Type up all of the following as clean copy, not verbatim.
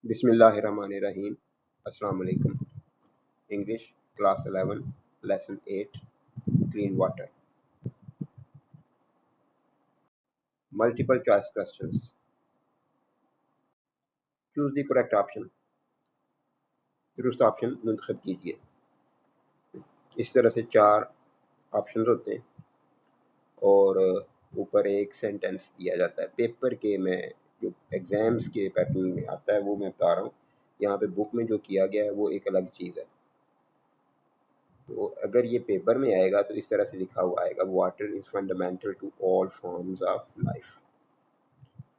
बिस्मिल्लाहिर्रहमानिर्रहीम। अस्सलाम वालेकुम। English class 11 lesson 8 clean water. Multiple choice questions. Choose the correct option. दुरुस्त ऑप्शन मुंतखब कीजिए। इस तरह से 4 ऑप्शन होते हैं और ऊपर एक सेंटेंस दिया जाता है। पेपर के में जो एग्जाम्स के पैटर्न में आता है वो मैं बता रहा हूँ। यहाँ पे बुक में जो किया गया है वो एक अलग चीज़ है। तो अगर ये पेपर में आएगा तो इस तरह से लिखा हुआ आएगा, water is fundamental to all forms of life.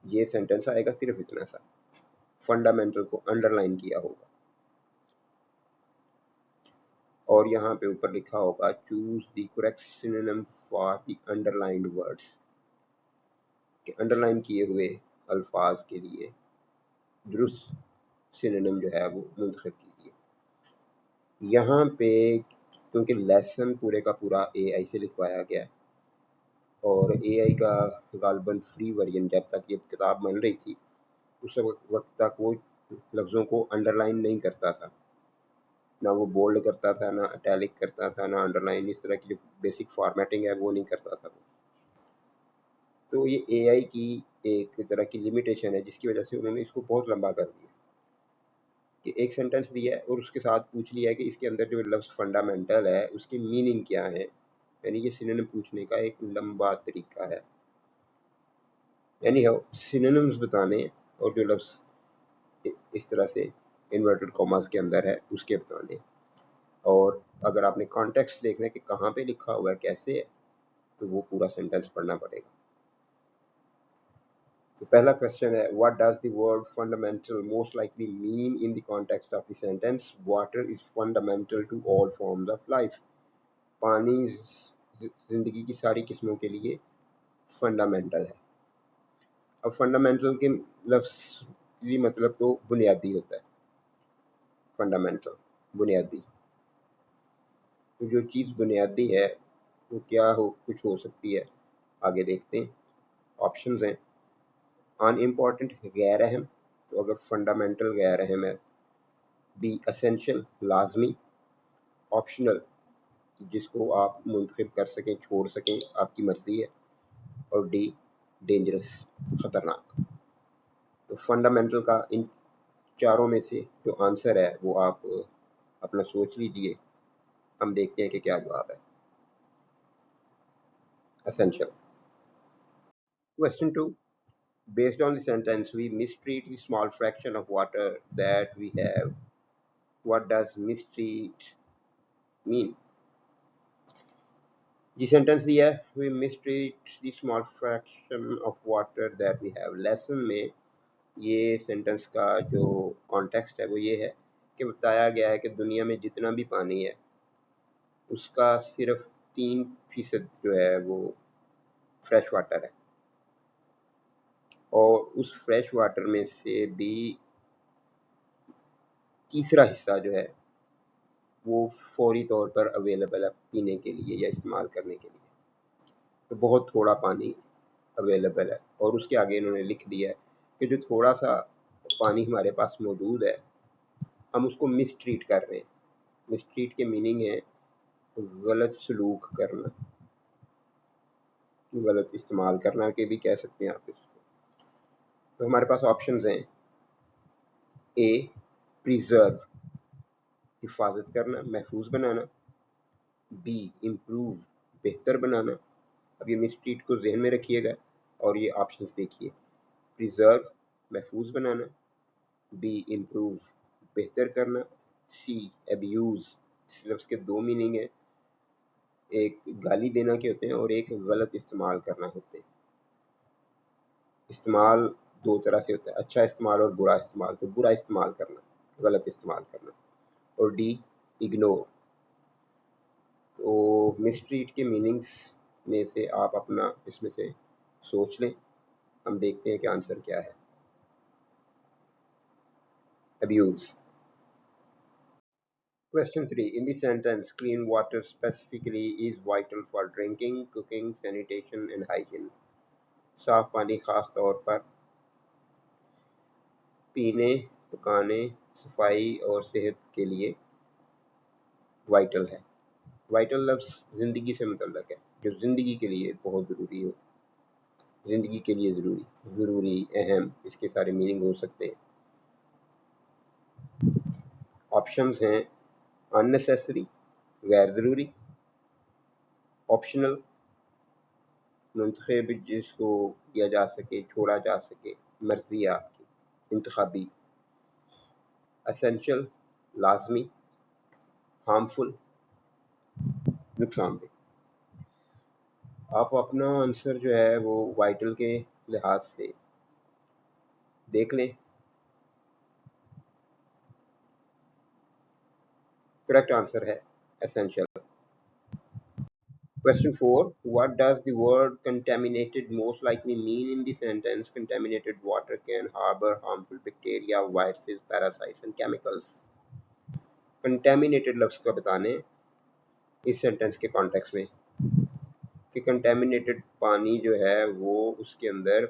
ये सेंटेंस आएगा सिर्फ इतना सा, फंडामेंटल को अंडरलाइन किया होगा और यहाँ पे ऊपर लिखा होगा choose the correct synonym for the underlined words. कि अंडरलाइन किए हुए अल्फाज के लिए दुरुस्त सिनोनिम जो है वो मुंतखब कीजिए। यहाँ पे क्योंकि लेसन पूरे का पूरा एआई से लिखवाया गया है और एआई का गालबन फ्री वर्जन जब तक ये किताब बन रही थी उस वक्त तक वो लफ्ज़ों को अंडरलाइन नहीं करता था, ना वो बोल्ड करता था, ना अटैलिक करता था, ना अंडरलाइन। इस तरह की जो बेसिक फॉर्मेटिंग है वो नहीं करता था वो। तो ये एआई की एक तरह की लिमिटेशन है जिसकी वजह से उन्होंने इसको बहुत लंबा कर दिया कि एक सेंटेंस दिया है और उसके साथ पूछ लिया है कि इसके अंदर जो लफ्ज़ फंडामेंटल है उसकी मीनिंग क्या है। यानी ये सिनोनिम पूछने का एक लंबा तरीका है। यानी सिनोनिम्स बताने और जो लफ्ज़ इस तरह से इन्वर्टेड कॉमास के अंदर है उसके बताने। और अगर आपने कॉन्टेक्स्ट देखना है कि कहाँ पे लिखा हुआ है, कैसे है, तो वो पूरा सेंटेंस पढ़ना पड़ेगा। तो पहला क्वेश्चन है, what does the word fundamental most likely mean in the context of the sentence water is fundamental to all forms of life. पानी जिंदगी की सारी किस्मों के लिए फंडामेंटल है। अब फंडामेंटल के लफ्ज़ की मतलब तो बुनियादी होता है। फंडामेंटल बुनियादी, तो जो चीज़ बुनियादी है वो क्या कुछ हो सकती है, आगे देखते हैं। ऑप्शंस हैं अनइम्पॉर्टेंट गैर अहम, तो अगर फंडामेंटल गैर अहम है। बी असेंशियल लाजमी, ऑप्शनल जिसको आप मुंतखब कर सकें छोड़ सकें आपकी मर्ज़ी है। और डी डेंजरस ख़तरनाक। तो फंडामेंटल का इन चारों में से जो आंसर है वो आप अपना सोच लीजिए। हम देखते हैं कि क्या जवाब है। Essential. Question 2. Based on the sentence, we mistreat a small fraction of water that we have. What does mistreat mean? जी सेंटेंस दिया है, we mistreat the small fraction of water that we have. Lesson में ये sentence का जो context है वो ये है कि बताया गया है कि दुनिया में जितना भी पानी है उसका सिर्फ 3% जो है वो फ्रेश वाटर है और उस फ्रेश वाटर में से भी तीसरा हिस्सा जो है वो फौरी तौर पर अवेलेबल है पीने के लिए या इस्तेमाल करने के लिए। तो बहुत थोड़ा पानी अवेलेबल है और उसके आगे इन्होंने लिख दिया है कि जो थोड़ा सा पानी हमारे पास मौजूद है हम उसको मिसट्रीट कर रहे हैं। मिसट्रीट के मीनिंग है गलत सलूक करना, गलत इस्तेमाल करना के भी कह सकते हैं आप इसको। तो हमारे पास ऑप्शंस हैं ए प्रिजर्व हिफाजत करना, महफूज बनाना। बी इम्प्रूव बेहतर बनाना। अब ये मिसट्रीट को जहन में रखिएगा और ये ऑप्शंस देखिए। प्रिजर्व महफूज बनाना, बी इम्प्रूव बेहतर करना, सी एब्यूज़। इस लफ्ज़ के 2 मीनिंग हैं, एक गाली देना के होते हैं और एक गलत इस्तेमाल करना होते हैं। इस्तेमाल 2 तरह से होता है, अच्छा इस्तेमाल और बुरा इस्तेमाल। तो बुरा इस्तेमाल करना, गलत इस्तेमाल करना। और डी इग्नोर। तो मिसट्रीट के मीनिंग्स में से आप अपना इसमें से सोच लें। हम देखते हैं कि आंसर क्या है। Abuse. Question 3. In the sentence, clean water specifically is vital for drinking, cooking, sanitation and hygiene. साफ पानी खास तौर पर पीने पकाने, सफाई और सेहत के लिए वाइटल है। वाइटल लफ्ज़ ज़िंदगी से मुतल्लक़ है, जो ज़िंदगी के लिए बहुत ज़रूरी हो, ज़िंदगी के लिए ज़रूरी, अहम, इसके सारे मीनिंग हो सकते हैं। ऑप्शंस हैं अननेसेसरी, गैर ज़रूरी, ऑप्शनल, मुंतखब जिसको किया जा सके, छोड़ा जा सके, मर्ज़ी आपकी, इंतखाबी, एसेंशियल, लाज़मी, हार्मफुल, नुकसानदेह। आप अपना आंसर जो है वो वाइटल के लिहाज से देख लें। करेक्ट आंसर है essential. Question 4. What does the word contaminated most likely mean in the sentence? Contaminated water can harbor harmful bacteria, viruses, parasites and chemicals. Contaminated लफ्ज़ का बताने इस सेंटेंस के कॉन्टेक्स्ट में कि कंटेमिनेटेड पानी जो है वो उसके अंदर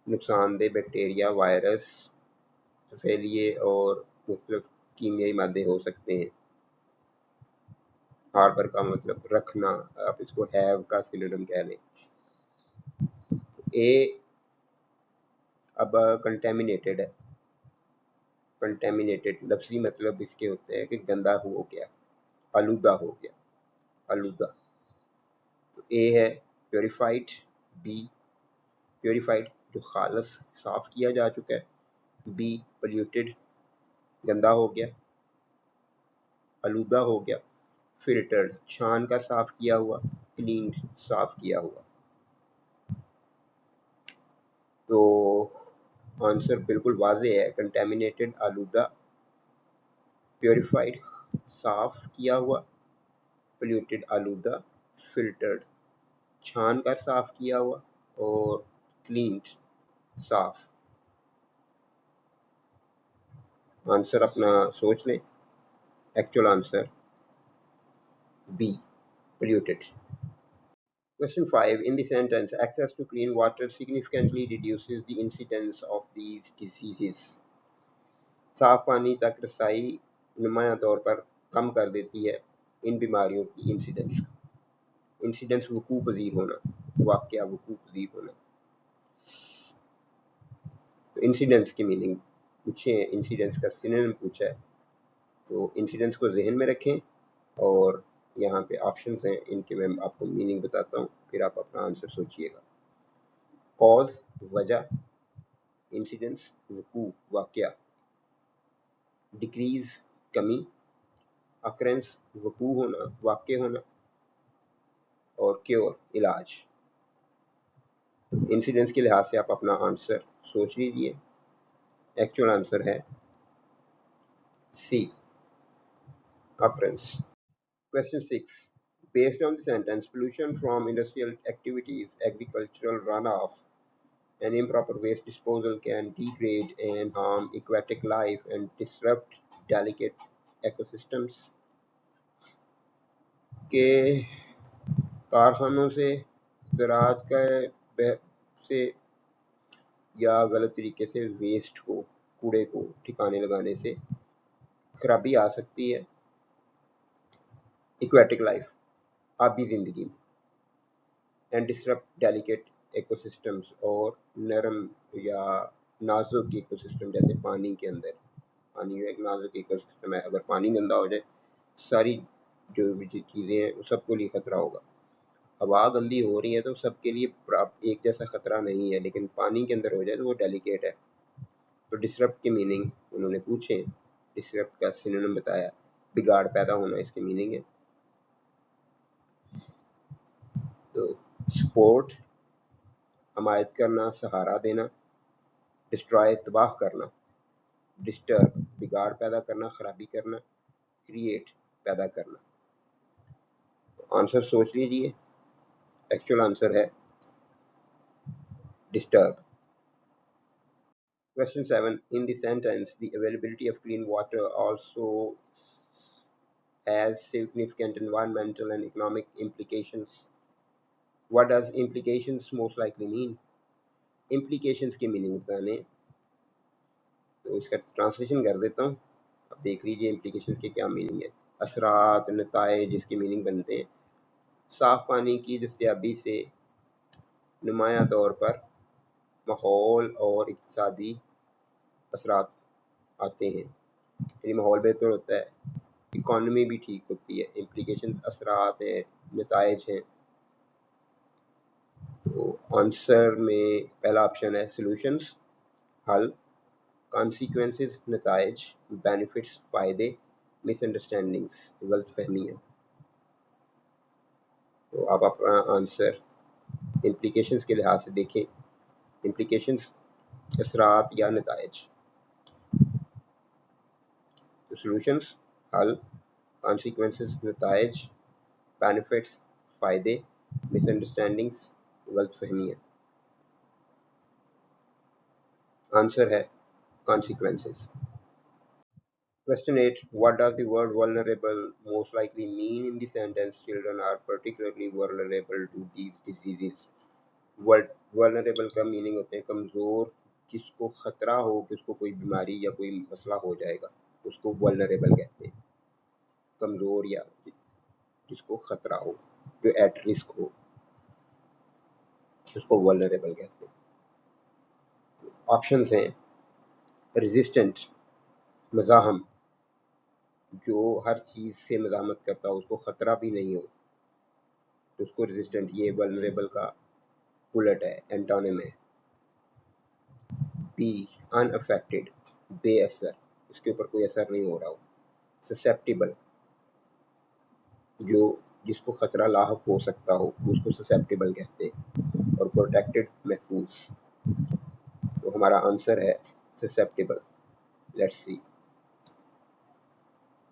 नुकसानदेह बैक्टीरिया, वायरस, तफेलिए और मुख्तलिफ कीमियाई मादे हो सकते हैं। हार्बर का मतलब रखना, आप इसको हैव का सिनोनिम कह लें। ए अब कंटेमिनेटेड है, कंटेमिनेटेड लफ्ज़ी मतलब इसके होते हैं कि गंदा हो गया, आलूदा हो गया, आलूदा। तो ए है प्योरीफाइड, बी प्योरीफाइड जो खालस साफ़ किया जा चुका है, बी पोल्यूटेड गंदा हो गया, आलूदा हो गया, फिल्टर्ड छान कर साफ़ किया हुआ, क्लीन्ड साफ़ किया हुआ। तो आंसर बिल्कुल वाज़ेह है, कंटेमिनेटेड आलूदा, प्योरीफाइड साफ़ किया हुआ, पोल्यूटेड आलूदा, फिल्टर्ड छान कर साफ़ किया हुआ और क्लीन्ड साफ़। आंसर अपना सोच लें। Actual answer be polluted. Question 5. In the sentence, access to clean water significantly reduces the incidence of these diseases. साफ पानी तक रसाई नुमाया तौर पर कम कर देती है इन बीमारियों की इंसिडेंस। इंसिडेंस वकूअ पज़ीर होना, वाक़या वकूअ पज़ीर होना। तो इंसिडेंस की मीनिंग पूछे हैं, इंसिडेंस का सिनोनिम पूछा है, तो इंसिडेंस को जहन में रखें और यहाँ पे ऑप्शंस हैं, इनके मैं आपको मीनिंग बताता हूँ, फिर आप अपना आंसर सोचिएगा। कॉज वजह, इंसिडेंस वकूअ वाक़या, डिक्रीज कमी, अकरेंस वकूअ होना वाक़ होना और क्योर इलाज। इंसिडेंस के लिहाज से आप अपना आंसर सोच लीजिए। एक्चुअल आंसर है सी occurrence. Question 6. Based on the sentence, pollution from industrial activities, agricultural runoff, and improper waste disposal can degrade and harm aquatic life and disrupt delicate ecosystems. के कारखानों से ज़राअत का से या गलत तरीके से वेस्ट को, कूड़े को ठिकाने लगाने से खराबी आ सकती है एक्वाटिक लाइफ, आबी ज़िंदगी में, एंड डिसरप्ट डेलिकेट इकोसिस्टम्स और नरम या नाजुक इकोसिस्टम, जैसे पानी के अंदर, पानी एक नाजुक इकोसिस्टम है, अगर पानी गंदा हो जाए सारी जो भी चीज़ें हैं सबको लिए ख़तरा होगा। हवा गंदी हो रही है तो सबके लिए एक जैसा ख़तरा नहीं है, लेकिन पानी के अंदर हो जाए तो वो डेलिकेट है। तो डिसरप्ट के मीनिंग उन्होंने पूछे, डिसरप्ट का सिनोनिम बताया, बिगाड़ पैदा होना इसके मीनिंग है। तो सपोर्ट हमायत करना, सहारा देना, डिस्ट्रॉय तबाह करना, डिस्टर्ब बिगाड़ पैदा करना, खराबी करना, क्रिएट पैदा करना। तो आंसर सोच लीजिए। एक्चुअल आंसर है disturb. Question 7. In the sentence, the availability of clean water also has significant environmental and economic implications. What does implications most likely mean? Implications की मीनिंग बताने تو اس کا ٹرانسلیشن کر دیتا ہوں. اب دیکھ لیجیے امپلیکیشن کے کیا میننگ ہے. اثرات، نتائج جس کے میننگ بنتے ہیں. صاف پانی کی دستیابی سے نمایاں طور پر ماحول اور اقتصادی اثرات آتے ہیں. یعنی ماحول بہتر ہوتا ہے، اکانومی بھی ٹھیک ہوتی ہے. امپلیکیشن اثرات ہیں، نتائج ہیں. تو آنسر میں پہلا آپشن ہے سولوشنس حل، کانسیکوینسز نتائج، بینیفٹس فائدے، مس انڈرسٹینڈنگس غلط فہمیاں. تو آپ اپنا آنسر امپلیکیشنز کے لحاظ سے دیکھیں. امپلیکیشنز اثرات یا نتائج. سولوشنس حل، کانسیکوینسز نتائج، بینیفٹس فائدے، مس انڈرسٹینڈنگس غلط فہمیاں. آنسر ہے consequences. Question 8. What does the word vulnerable most likely mean in the sentence children are particularly vulnerable to these diseases? Vulnerable کا میننگ ہوتے ہیں کمزور، جس کو خطرہ ہو کہ اس کو کوئی بیماری یا کوئی مسئلہ ہو جائے گا اس کو vulnerable کہتے ہیں. کمزور یا جس کو خطرہ ہو، جو ایٹ رسک ہو، اس کو vulnerable کہتے ہیں. آپشنز ہیں ریزسٹنٹ مزاحم، جو ہر چیز سے مزاحمت کرتا ہو، اس کو خطرہ بھی نہیں ہو تو اس کو ریزسٹنٹ. یہ ولنریبل کا الٹ ہے، اینٹونیم ہے. بی ان افیکٹڈ، بے اثر، اس کے اوپر کوئی اثر نہیں ہو رہا ہو. سسیپٹیبل، جو جس کو خطرہ لاحق ہو سکتا ہو اس کو سسیپٹیبل کہتے ہیں. اور پروٹیکٹڈ، محفوظ. تو ہمارا آنسر ہے سسیپٹیبل. Let's see.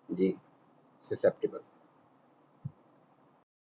جی سسیپٹیبل.